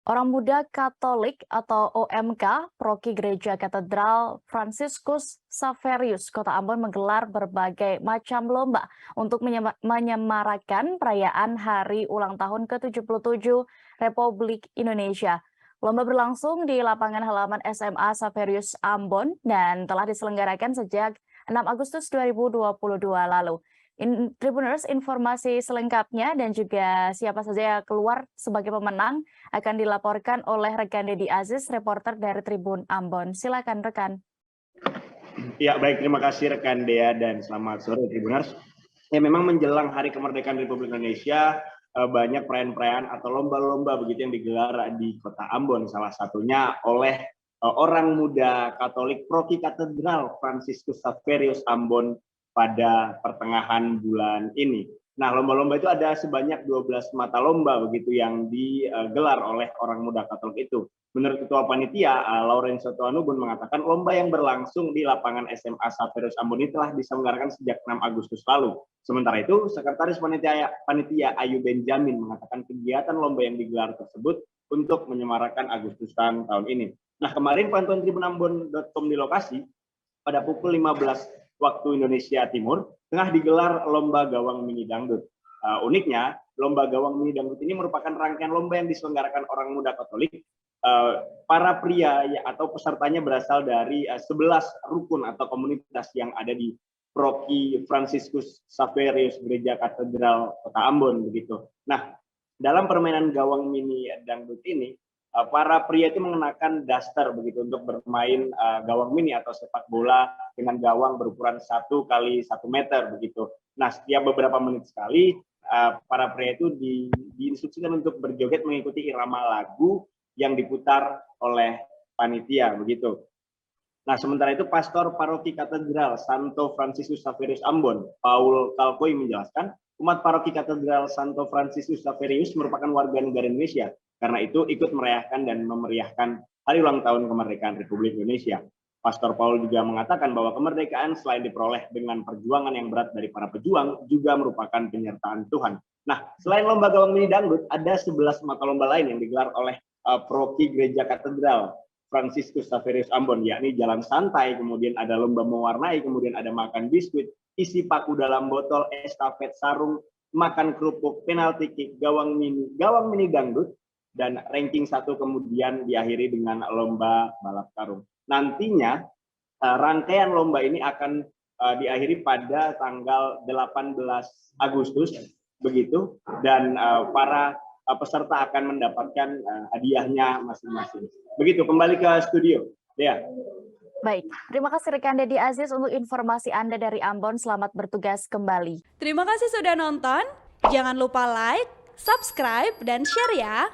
Orang Muda Katolik atau OMK, Proki Gereja Katedral Fransiskus Xaverius Kota Ambon menggelar berbagai macam lomba untuk menyemarakan perayaan Hari Ulang Tahun ke-77 Republik Indonesia. Lomba berlangsung di lapangan halaman SMA Xaverius Ambon dan telah diselenggarakan sejak 6 Agustus 2022 lalu. Tribuners, informasi selengkapnya dan juga siapa saja yang keluar sebagai pemenang akan dilaporkan oleh rekan Dedi Aziz, reporter dari Tribun Ambon. Silakan rekan. Ya, baik, terima kasih rekan Dea dan selamat sore Tribuners. Ya, memang menjelang Hari Kemerdekaan Republik Indonesia banyak perayaan-perayaan atau lomba-lomba begitu yang digelar di Kota Ambon, salah satunya oleh Orang Muda Katolik Proki Katedral Fransiskus Xaverius Ambon pada pertengahan bulan ini. Nah, lomba-lomba itu ada sebanyak 12 mata lomba begitu yang digelar oleh Orang Muda Katolik itu. Menurut Ketua Panitia, Laurenso Tuanubun mengatakan lomba yang berlangsung di lapangan SMA Xaverius Ambon ini telah diselenggarakan sejak 6 Agustus lalu. Sementara itu, Sekretaris Panitia Ayu Benjamin mengatakan kegiatan lomba yang digelar tersebut untuk menyemarakan Agustusan tahun ini. Nah, kemarin pantauan tribunambon.com di lokasi pada pukul 15 waktu Indonesia Timur tengah digelar lomba gawang mini dangdut. Uniknya, lomba gawang mini dangdut ini merupakan rangkaian lomba yang diselenggarakan Orang Muda Katolik. Para pria atau pesertanya berasal dari 11 rukun atau komunitas yang ada di Proki Fransiskus Xaverius Gereja Katedral Kota Ambon begitu. Nah, dalam permainan gawang mini dangdut ini para pria itu mengenakan daster begitu untuk bermain gawang mini atau sepak bola dengan gawang berukuran 1 kali 1 meter begitu. Nah, setiap beberapa menit sekali para pria itu diinstruksikan untuk berjoget mengikuti irama lagu yang diputar oleh panitia begitu. Nah, sementara itu Pastor Paroki Katedral Santo Fransiskus Xaverius Ambon, Paul Kalkoi menjelaskan, umat Paroki Katedral Santo Fransiskus Xaverius merupakan warga negara Indonesia. Karena itu ikut merayakan dan memeriahkan Hari Ulang Tahun Kemerdekaan Republik Indonesia. Pastor Paul juga mengatakan bahwa kemerdekaan selain diperoleh dengan perjuangan yang berat dari para pejuang, juga merupakan penyertaan Tuhan. Nah, selain lomba gawang mini dangdut, ada 11 mata lomba lain yang digelar oleh Proki Gereja Katedral Fransiskus Xaverius Ambon, yakni jalan santai, kemudian ada lomba mewarnai, kemudian ada makan biskuit, isi paku dalam botol, estafet sarung, makan kerupuk, penalti kick, gawang mini dangdut, dan ranking 1 kemudian diakhiri dengan lomba balap karung. Nantinya rangkaian lomba ini akan diakhiri pada tanggal 18 Agustus begitu, dan para peserta akan mendapatkan hadiahnya masing-masing. Begitu, kembali ke studio. Ya. Baik, terima kasih rekan Dedi Aziz untuk informasi Anda dari Ambon. Selamat bertugas kembali. Terima kasih sudah nonton. Jangan lupa like, subscribe, dan share ya.